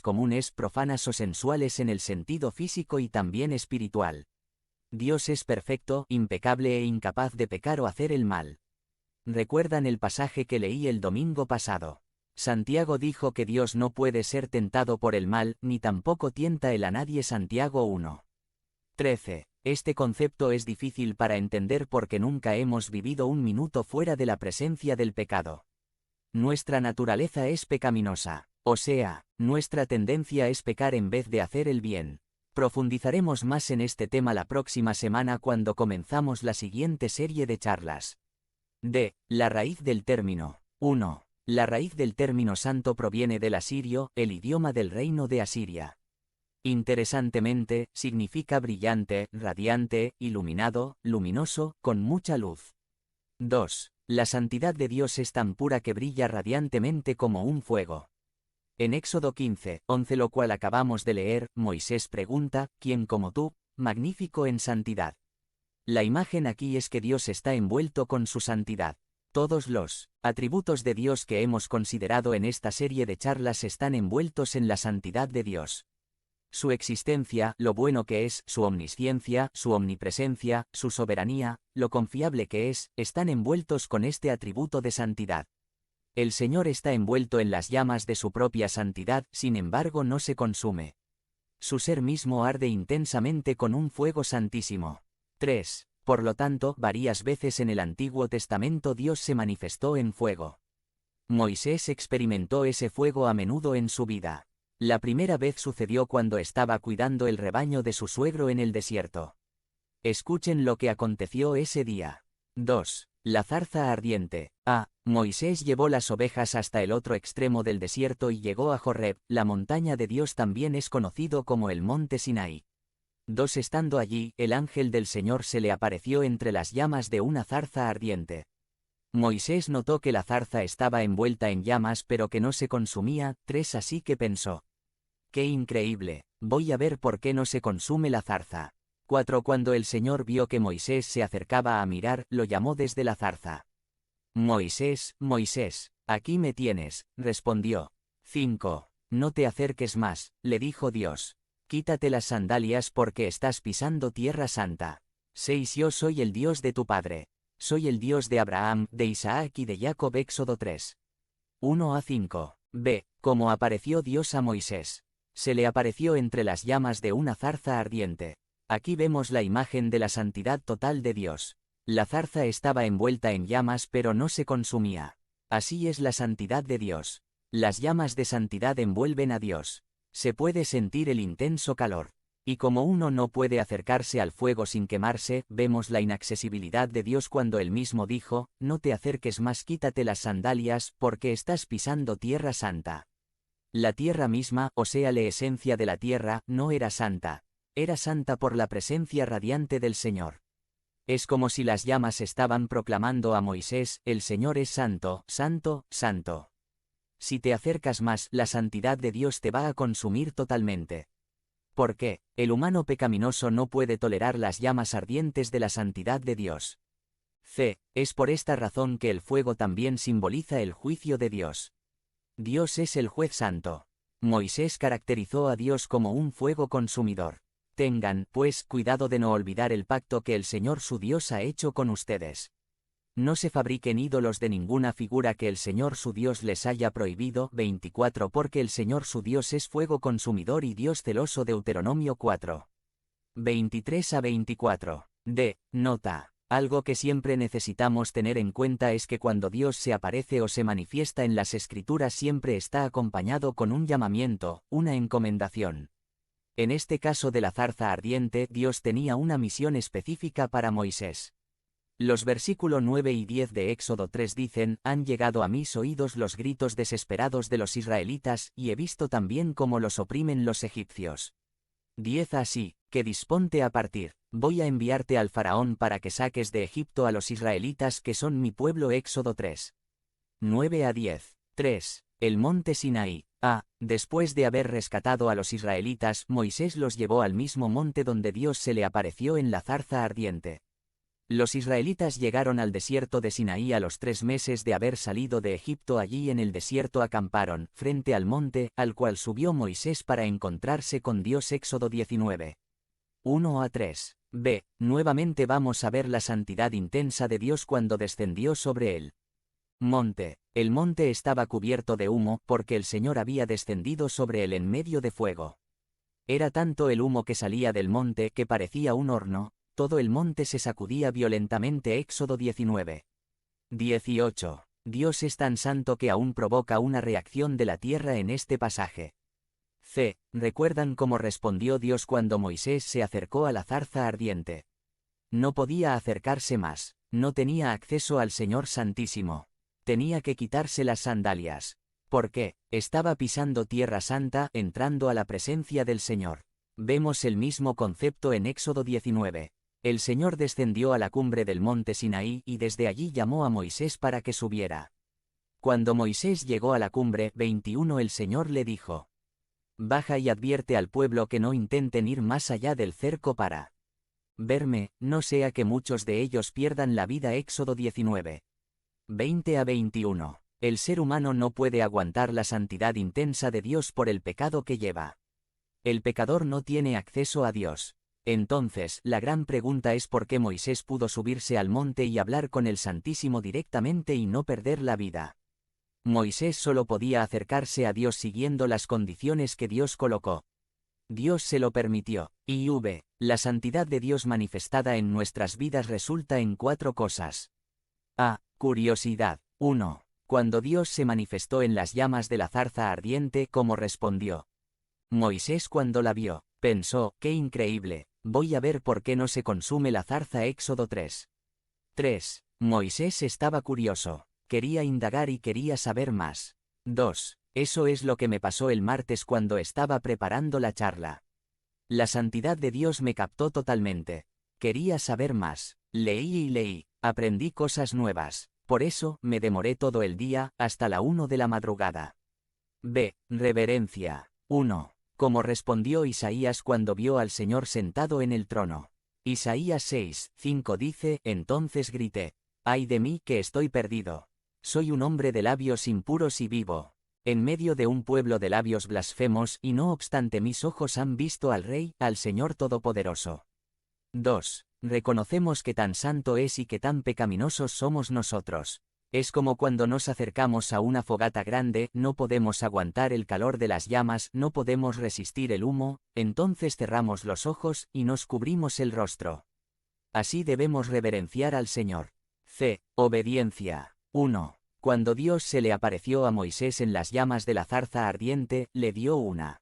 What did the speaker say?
comunes, profanas o sensuales en el sentido físico y también espiritual. Dios es perfecto, impecable e incapaz de pecar o hacer el mal. ¿Recuerdan el pasaje que leí el domingo pasado? Santiago dijo que Dios no puede ser tentado por el mal, ni tampoco tienta él a nadie. Santiago 1:13. Este concepto es difícil para entender porque nunca hemos vivido un minuto fuera de la presencia del pecado. Nuestra naturaleza es pecaminosa, o sea, nuestra tendencia es pecar en vez de hacer el bien. Profundizaremos más en este tema la próxima semana cuando comenzamos la siguiente serie de charlas. La raíz del término. 1. La raíz del término santo proviene del asirio, el idioma del reino de Asiria. Interesantemente, significa brillante, radiante, iluminado, luminoso, con mucha luz. 2. La santidad de Dios es tan pura que brilla radiantemente como un fuego. En Éxodo 15:11, lo cual acabamos de leer, Moisés pregunta, ¿quién como tú, magnífico en santidad? La imagen aquí es que Dios está envuelto con su santidad. Todos los atributos de Dios que hemos considerado en esta serie de charlas están envueltos en la santidad de Dios. Su existencia, lo bueno que es, su omnisciencia, su omnipresencia, su soberanía, lo confiable que es, están envueltos con este atributo de santidad. El Señor está envuelto en las llamas de su propia santidad, sin embargo no se consume. Su ser mismo arde intensamente con un fuego santísimo. 3. Por lo tanto, varias veces en el Antiguo Testamento Dios se manifestó en fuego. Moisés experimentó ese fuego a menudo en su vida. La primera vez sucedió cuando estaba cuidando el rebaño de su suegro en el desierto. Escuchen lo que aconteció ese día. 2. La zarza ardiente. Moisés llevó las ovejas hasta el otro extremo del desierto y llegó a Joreb, la montaña de Dios, también es conocido como el monte Sinaí. 2. Estando allí, el ángel del Señor se le apareció entre las llamas de una zarza ardiente. Moisés notó que la zarza estaba envuelta en llamas pero que no se consumía. 3. Así que pensó: ¡qué increíble! Voy a ver por qué no se consume la zarza. 4. Cuando el Señor vio que Moisés se acercaba a mirar, lo llamó desde la zarza. Moisés, Moisés, aquí me tienes, respondió. 5. No te acerques más, le dijo Dios. Quítate las sandalias porque estás pisando tierra santa. 6. Yo soy el Dios de tu padre. Soy el Dios de Abraham, de Isaac y de Jacob. Éxodo 3. 1-5. Cómo apareció Dios a Moisés. Se le apareció entre las llamas de una zarza ardiente. Aquí vemos la imagen de la santidad total de Dios. La zarza estaba envuelta en llamas pero no se consumía. Así es la santidad de Dios. Las llamas de santidad envuelven a Dios. Se puede sentir el intenso calor. Y como uno no puede acercarse al fuego sin quemarse, vemos la inaccesibilidad de Dios cuando él mismo dijo: no te acerques más, quítate las sandalias, porque estás pisando tierra santa. La tierra misma, o sea, la esencia de la tierra, no era santa. Era santa por la presencia radiante del Señor. Es como si las llamas estaban proclamando a Moisés: el Señor es santo, santo, santo. Si te acercas más, la santidad de Dios te va a consumir totalmente. ¿Por qué? El humano pecaminoso no puede tolerar las llamas ardientes de la santidad de Dios. Es por esta razón que el fuego también simboliza el juicio de Dios. Dios es el juez santo. Moisés caracterizó a Dios como un fuego consumidor. Tengan, pues, cuidado de no olvidar el pacto que el Señor su Dios ha hecho con ustedes. No se fabriquen ídolos de ninguna figura que el Señor su Dios les haya prohibido. 24. Porque el Señor su Dios es fuego consumidor y Dios celoso. Deuteronomio 4. 23-24. Nota. Algo que siempre necesitamos tener en cuenta es que cuando Dios se aparece o se manifiesta en las Escrituras siempre está acompañado con un llamamiento, una encomendación. En este caso de la zarza ardiente, Dios tenía una misión específica para Moisés. Los versículos 9 y 10 de Éxodo 3 dicen: han llegado a mis oídos los gritos desesperados de los israelitas, y he visto también cómo los oprimen los egipcios. 10. Así que disponte a partir, voy a enviarte al faraón para que saques de Egipto a los israelitas que son mi pueblo. Éxodo 3. 9-10. 3. El monte Sinaí. Después de haber rescatado a los israelitas, Moisés los llevó al mismo monte donde Dios se le apareció en la zarza ardiente. Los israelitas llegaron al desierto de Sinaí a los 3 meses de haber salido de Egipto. Allí en el desierto acamparon, frente al monte, al cual subió Moisés para encontrarse con Dios. Éxodo 19. 1-3. B. Nuevamente vamos a ver la santidad intensa de Dios cuando descendió sobre él. Monte. El monte estaba cubierto de humo, porque el Señor había descendido sobre él en medio de fuego. Era tanto el humo que salía del monte que parecía un horno, todo el monte se sacudía violentamente. Éxodo 19. 18. Dios es tan santo que aún provoca una reacción de la tierra en este pasaje. C. ¿Recuerdan cómo respondió Dios cuando Moisés se acercó a la zarza ardiente? No podía acercarse más, no tenía acceso al Señor Santísimo. Tenía que quitarse las sandalias. ¿Por qué? Estaba pisando tierra santa, entrando a la presencia del Señor. Vemos el mismo concepto en Éxodo 19. El Señor descendió a la cumbre del monte Sinaí y desde allí llamó a Moisés para que subiera. Cuando Moisés llegó a la cumbre 21, el Señor le dijo: Baja y advierte al pueblo que no intenten ir más allá del cerco para verme, no sea que muchos de ellos pierdan la vida. Éxodo 19. 20-21. El ser humano no puede aguantar la santidad intensa de Dios por el pecado que lleva. El pecador no tiene acceso a Dios. Entonces, la gran pregunta es por qué Moisés pudo subirse al monte y hablar con el Santísimo directamente y no perder la vida. Moisés solo podía acercarse a Dios siguiendo las condiciones que Dios colocó. Dios se lo permitió. IV. La santidad de Dios manifestada en nuestras vidas resulta en 4 cosas. A. Curiosidad. 1. Cuando Dios se manifestó en las llamas de la zarza ardiente, ¿cómo respondió? Moisés cuando la vio, pensó: ¡qué increíble! Voy a ver por qué no se consume la zarza. Éxodo 3. 3. Moisés estaba curioso. Quería indagar y quería saber más. 2. Eso es lo que me pasó el martes cuando estaba preparando la charla. La santidad de Dios me captó totalmente. Quería saber más. Leí y leí. Aprendí cosas nuevas. Por eso, me demoré todo el día, hasta la 1 de la madrugada. B. Reverencia. 1. Como respondió Isaías cuando vio al Señor sentado en el trono. Isaías 6:5 dice: Entonces grité: ¡ay de mí que estoy perdido! Soy un hombre de labios impuros y vivo en medio de un pueblo de labios blasfemos, y no obstante mis ojos han visto al Rey, al Señor Todopoderoso. 2. Reconocemos que tan santo es y que tan pecaminosos somos nosotros. Es como cuando nos acercamos a una fogata grande, no podemos aguantar el calor de las llamas, no podemos resistir el humo, entonces cerramos los ojos y nos cubrimos el rostro. Así debemos reverenciar al Señor. C. Obediencia. 1. Cuando Dios se le apareció a Moisés en las llamas de la zarza ardiente, le dio una